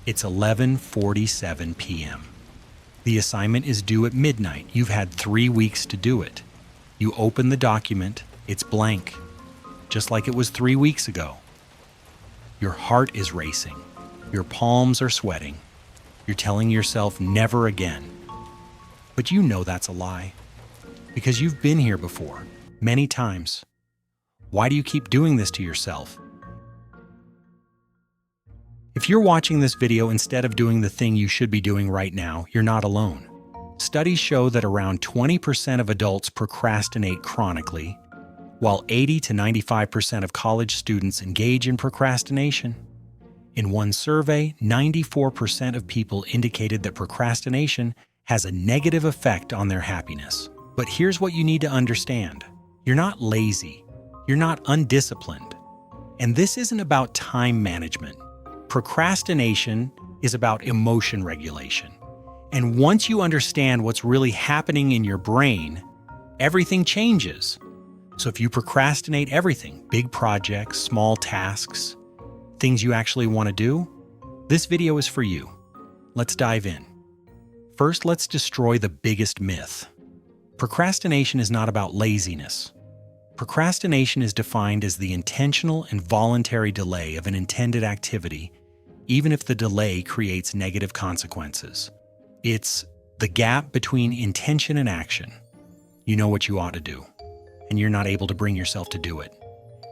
It's 11:47 p.m. The assignment is due at midnight. You've had 3 weeks to do it. You open the document, it's blank, just like it was 3 weeks ago. Your heart is racing. Your palms are sweating. You're telling yourself never again. But you know that's a lie, because you've been here before, many times. Why do you keep doing this to yourself? If you're watching this video instead of doing the thing you should be doing right now, you're not alone. Studies show that around 20% of adults procrastinate chronically, while 80 to 95% of college students engage in procrastination. In one survey, 94% of people indicated that procrastination has a negative effect on their happiness. But here's what you need to understand. You're not lazy. You're not undisciplined. And this isn't about time management. Procrastination is about emotion regulation. And once you understand what's really happening in your brain, everything changes. So if you procrastinate everything, big projects, small tasks, things you actually want to do, this video is for you. Let's dive in. First, let's destroy the biggest myth. Procrastination is not about laziness. Procrastination is defined as the intentional and voluntary delay of an intended activity, even if the delay creates negative consequences. It's the gap between intention and action. You know what you ought to do, and you're not able to bring yourself to do it.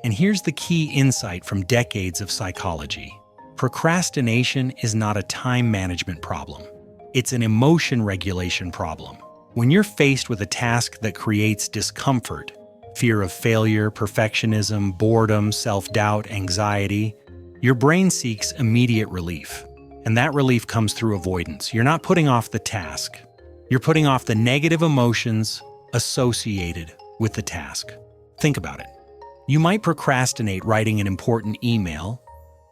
And here's the key insight from decades of psychology. Procrastination is not a time management problem. It's an emotion regulation problem. When you're faced with a task that creates discomfort, fear of failure, perfectionism, boredom, self-doubt, anxiety, your brain seeks immediate relief. And that relief comes through avoidance. You're not putting off the task. You're putting off the negative emotions associated with the task. Think about it. You might procrastinate writing an important email,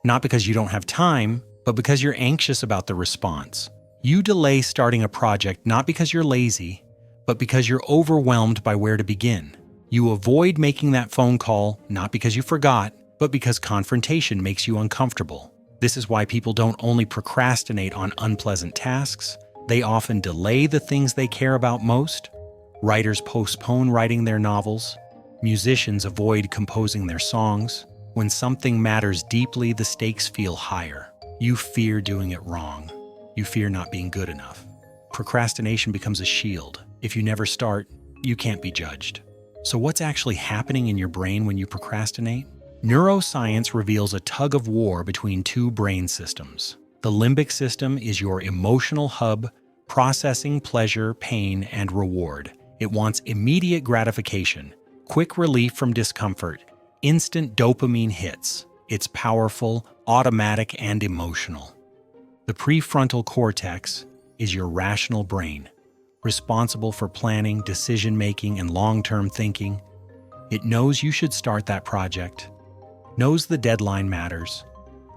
not because you don't have time, but because you're anxious about the response. You delay starting a project not because you're lazy, but because you're overwhelmed by where to begin. You avoid making that phone call not because you forgot, but because confrontation makes you uncomfortable. This is why people don't only procrastinate on unpleasant tasks, they often delay the things they care about most. Writers postpone writing their novels. Musicians avoid composing their songs. When something matters deeply, the stakes feel higher. You fear doing it wrong. You fear not being good enough. Procrastination becomes a shield. If you never start, you can't be judged. So what's actually happening in your brain when you procrastinate? Neuroscience reveals a tug of war between two brain systems. The limbic system is your emotional hub, processing pleasure, pain, and reward. It wants immediate gratification, quick relief from discomfort, instant dopamine hits. It's powerful, automatic, and emotional. The prefrontal cortex is your rational brain, responsible for planning, decision-making, and long-term thinking. It knows you should start that project, knows the deadline matters,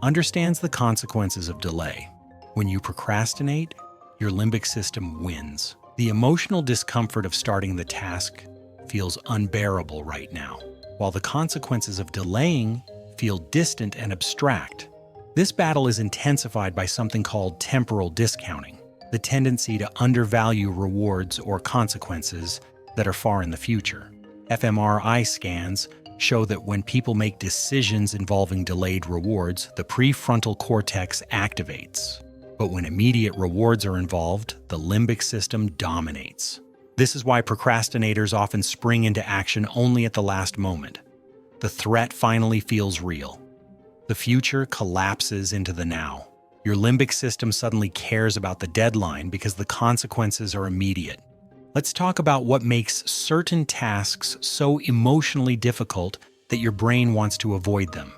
understands the consequences of delay. When you procrastinate, your limbic system wins. The emotional discomfort of starting the task feels unbearable right now, while the consequences of delaying feel distant and abstract. This battle is intensified by something called temporal discounting, the tendency to undervalue rewards or consequences that are far in the future. fMRI scans show that when people make decisions involving delayed rewards, the prefrontal cortex activates. But when immediate rewards are involved, the limbic system dominates. This is why procrastinators often spring into action only at the last moment. The threat finally feels real. The future collapses into the now. Your limbic system suddenly cares about the deadline because the consequences are immediate. Let's talk about what makes certain tasks so emotionally difficult that your brain wants to avoid them.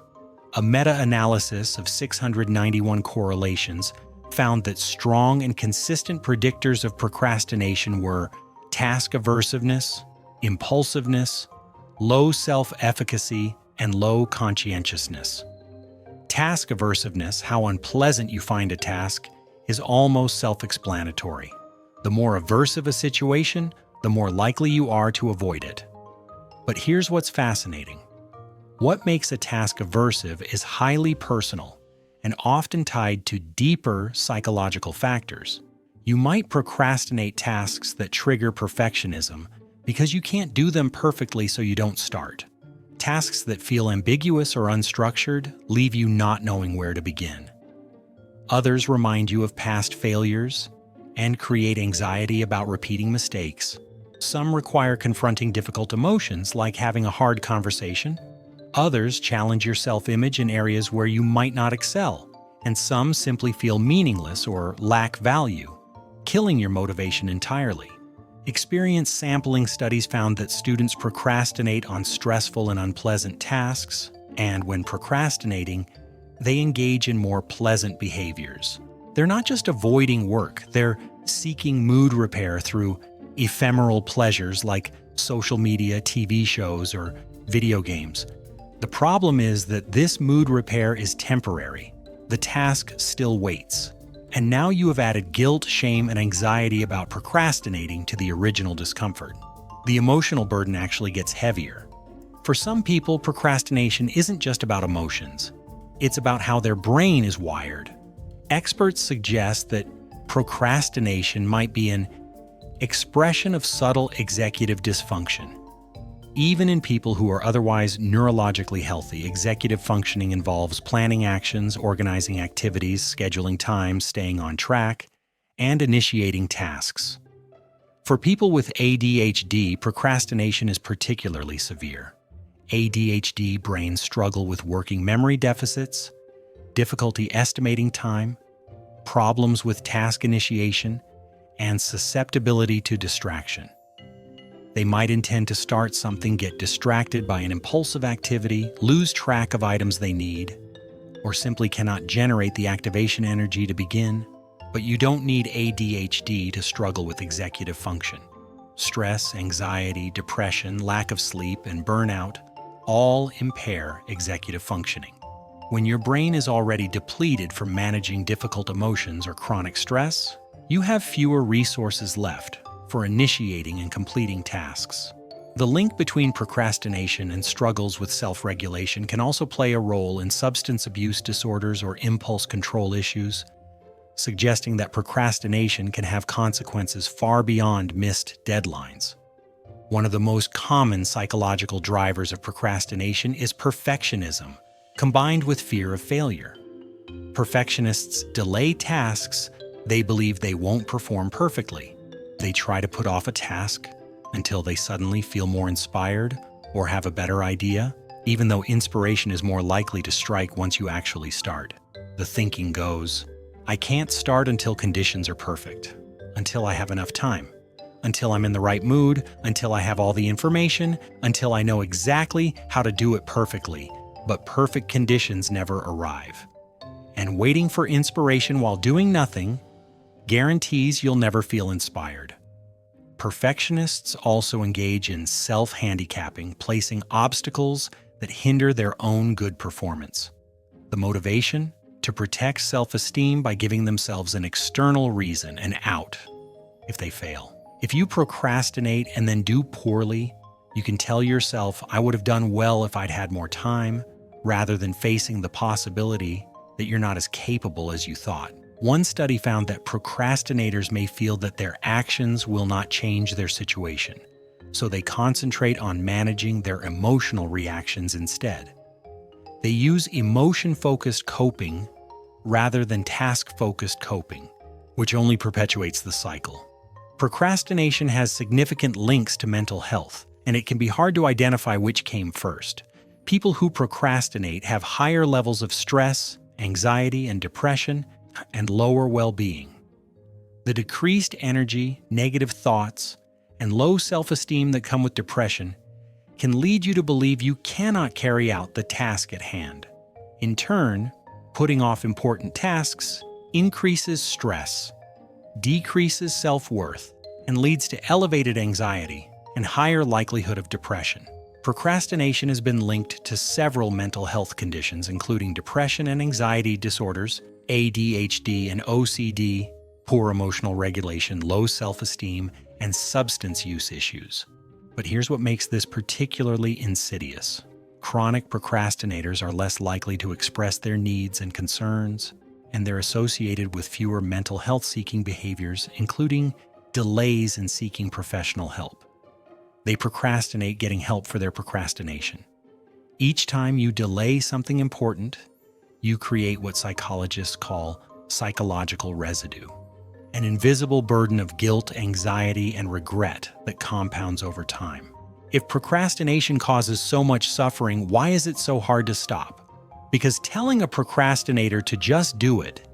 A meta-analysis of 691 correlations found that strong and consistent predictors of procrastination were task aversiveness, impulsiveness, low self-efficacy, and low conscientiousness. Task aversiveness, how unpleasant you find a task, is almost self-explanatory. The more aversive a situation, the more likely you are to avoid it. But here's what's fascinating. What makes a task aversive is highly personal, and often tied to deeper psychological factors. You might procrastinate tasks that trigger perfectionism because you can't do them perfectly, so you don't start. Tasks that feel ambiguous or unstructured leave you not knowing where to begin. Others remind you of past failures and create anxiety about repeating mistakes. Some require confronting difficult emotions, like having a hard conversation. Others challenge your self-image in areas where you might not excel, and some simply feel meaningless or lack value, killing your motivation entirely. Experience sampling studies found that students procrastinate on stressful and unpleasant tasks, and when procrastinating, they engage in more pleasant behaviors. They're not just avoiding work, they're seeking mood repair through ephemeral pleasures like social media, TV shows, or video games. The problem is that this mood repair is temporary. The task still waits. And now you have added guilt, shame, and anxiety about procrastinating to the original discomfort. The emotional burden actually gets heavier. For some people, procrastination isn't just about emotions. It's about how their brain is wired. Experts suggest that procrastination might be an expression of subtle executive dysfunction. Even in people who are otherwise neurologically healthy, executive functioning involves planning actions, organizing activities, scheduling time, staying on track, and initiating tasks. For people with ADHD, procrastination is particularly severe. ADHD brains struggle with working memory deficits, difficulty estimating time, problems with task initiation, and susceptibility to distraction. They might intend to start something, get distracted by an impulsive activity, lose track of items they need, or simply cannot generate the activation energy to begin. But you don't need ADHD to struggle with executive function. Stress, anxiety, depression, lack of sleep, and burnout all impair executive functioning. When your brain is already depleted from managing difficult emotions or chronic stress, you have fewer resources left for initiating and completing tasks. The link between procrastination and struggles with self-regulation can also play a role in substance abuse disorders or impulse control issues, suggesting that procrastination can have consequences far beyond missed deadlines. One of the most common psychological drivers of procrastination is perfectionism, combined with fear of failure. Perfectionists delay tasks they believe they won't perform perfectly. They try to put off a task until they suddenly feel more inspired or have a better idea, even though inspiration is more likely to strike once you actually start. The thinking goes, I can't start until conditions are perfect, until I have enough time, until I'm in the right mood, until I have all the information, until I know exactly how to do it perfectly. But perfect conditions never arrive. And waiting for inspiration while doing nothing guarantees you'll never feel inspired. Perfectionists also engage in self-handicapping, placing obstacles that hinder their own good performance. The motivation? To protect self-esteem by giving themselves an external reason, an out, if they fail. If you procrastinate and then do poorly, you can tell yourself, I would have done well if I'd had more time, rather than facing the possibility that you're not as capable as you thought. One study found that procrastinators may feel that their actions will not change their situation, so they concentrate on managing their emotional reactions instead. They use emotion-focused coping rather than task-focused coping, which only perpetuates the cycle. Procrastination has significant links to mental health, and it can be hard to identify which came first. People who procrastinate have higher levels of stress, anxiety, and depression, and lower well-being. The decreased energy, negative thoughts, and low self-esteem that come with depression can lead you to believe you cannot carry out the task at hand. In turn, putting off important tasks increases stress, decreases self-worth, and leads to elevated anxiety and higher likelihood of depression. Procrastination has been linked to several mental health conditions, including depression and anxiety disorders, ADHD and OCD, poor emotional regulation, low self-esteem, and substance use issues. But here's what makes this particularly insidious. Chronic procrastinators are less likely to express their needs and concerns, and they're associated with fewer mental health-seeking behaviors, including delays in seeking professional help. They procrastinate getting help for their procrastination. Each time you delay something important, you create what psychologists call psychological residue, an invisible burden of guilt, anxiety, and regret that compounds over time. If procrastination causes so much suffering, why is it so hard to stop? Because telling a procrastinator to just do it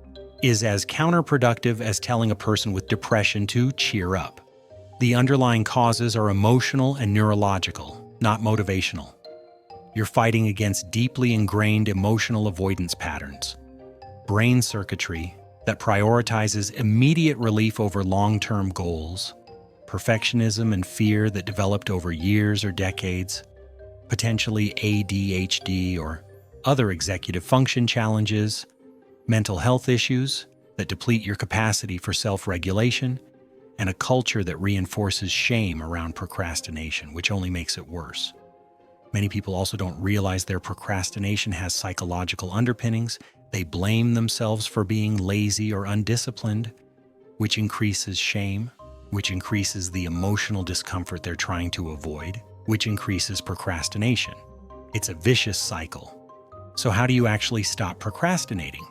is as counterproductive as telling a person with depression to cheer up. The underlying causes are emotional and neurological, not motivational. You're fighting against deeply ingrained emotional avoidance patterns, brain circuitry that prioritizes immediate relief over long-term goals, perfectionism and fear that developed over years or decades, potentially ADHD or other executive function challenges, mental health issues that deplete your capacity for self-regulation, and a culture that reinforces shame around procrastination, which only makes it worse. Many people also don't realize their procrastination has psychological underpinnings. They blame themselves for being lazy or undisciplined, which increases shame, which increases the emotional discomfort they're trying to avoid, which increases procrastination. It's a vicious cycle. So how do you actually stop procrastinating?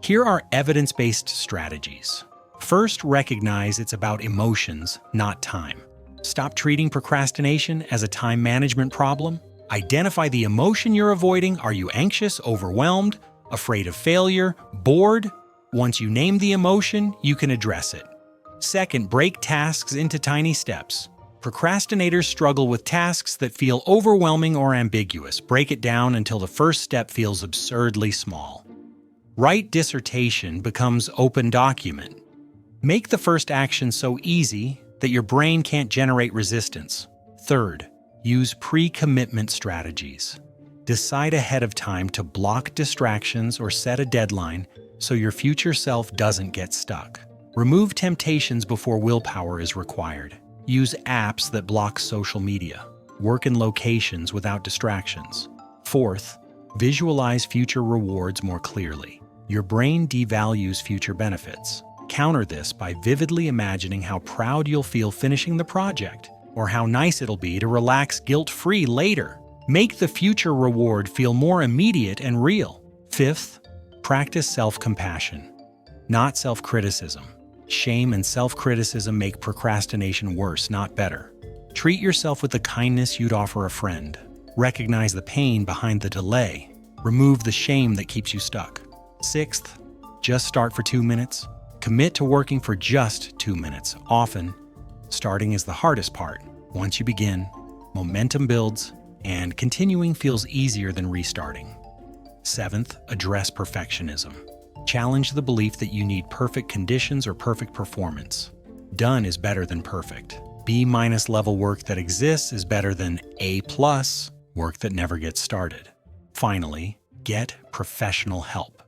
Here are evidence-based strategies. First, recognize it's about emotions, not time. Stop treating procrastination as a time management problem. Identify the emotion you're avoiding. Are you anxious, overwhelmed, afraid of failure, bored? Once you name the emotion, you can address it. Second, break tasks into tiny steps. Procrastinators struggle with tasks that feel overwhelming or ambiguous. Break it down until the first step feels absurdly small. Write dissertation becomes open document. Make the first action so easy that your brain can't generate resistance. Third, use pre-commitment strategies. Decide ahead of time to block distractions or set a deadline so your future self doesn't get stuck. Remove temptations before willpower is required. Use apps that block social media. Work in locations without distractions. Fourth, visualize future rewards more clearly. Your brain devalues future benefits. Counter this by vividly imagining how proud you'll feel finishing the project, or how nice it'll be to relax guilt-free later. Make the future reward feel more immediate and real. Fifth, practice self-compassion, not self-criticism. Shame and self-criticism make procrastination worse, not better. Treat yourself with the kindness you'd offer a friend. Recognize the pain behind the delay. Remove the shame that keeps you stuck. Sixth, just start for 2 minutes. Commit to working for just 2 minutes. Often, starting is the hardest part. Once you begin, momentum builds, and continuing feels easier than restarting. Seventh, address perfectionism. Challenge the belief that you need perfect conditions or perfect performance. Done is better than perfect. B- level work that exists is better than A+ work that never gets started. Finally, get professional help.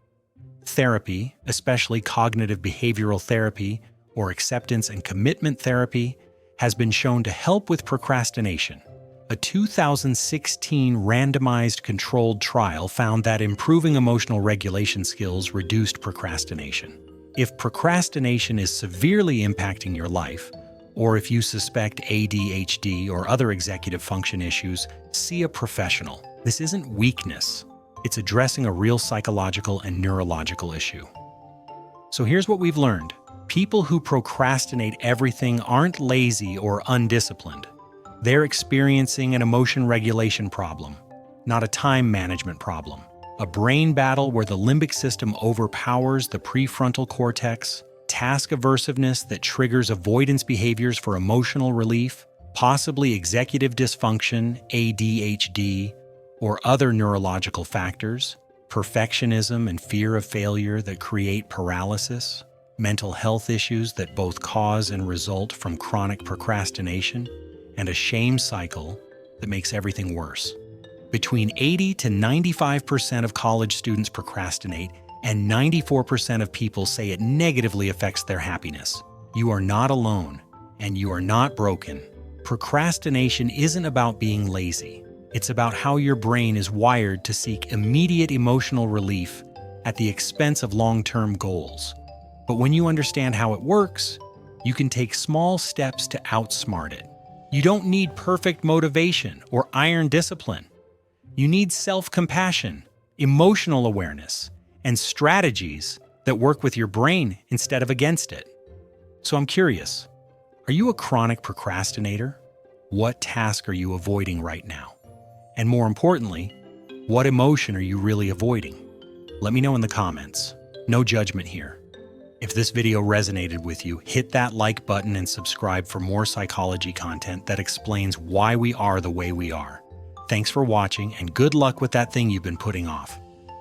Therapy, especially cognitive behavioral therapy or acceptance and commitment therapy, has been shown to help with procrastination. A 2016 randomized controlled trial found that improving emotional regulation skills reduced procrastination. If procrastination is severely impacting your life, or if you suspect ADHD or other executive function issues, see a professional. This isn't weakness. It's addressing a real psychological and neurological issue. So here's what we've learned. People who procrastinate everything aren't lazy or undisciplined. They're experiencing an emotion regulation problem, not a time management problem. A brain battle where the limbic system overpowers the prefrontal cortex, task aversiveness that triggers avoidance behaviors for emotional relief, possibly executive dysfunction, ADHD, or other neurological factors, perfectionism and fear of failure that create paralysis, mental health issues that both cause and result from chronic procrastination, and a shame cycle that makes everything worse. Between 80 to 95% of college students procrastinate, and 94% of people say it negatively affects their happiness. You are not alone, and you are not broken. Procrastination isn't about being lazy. It's about how your brain is wired to seek immediate emotional relief at the expense of long-term goals. But when you understand how it works, you can take small steps to outsmart it. You don't need perfect motivation or iron discipline. You need self-compassion, emotional awareness, and strategies that work with your brain instead of against it. So I'm curious, are you a chronic procrastinator? What task are you avoiding right now? And more importantly, what emotion are you really avoiding? Let me know in the comments. No judgment here. If this video resonated with you, hit that like button and subscribe for more psychology content that explains why we are the way we are. Thanks for watching, and good luck with that thing you've been putting off.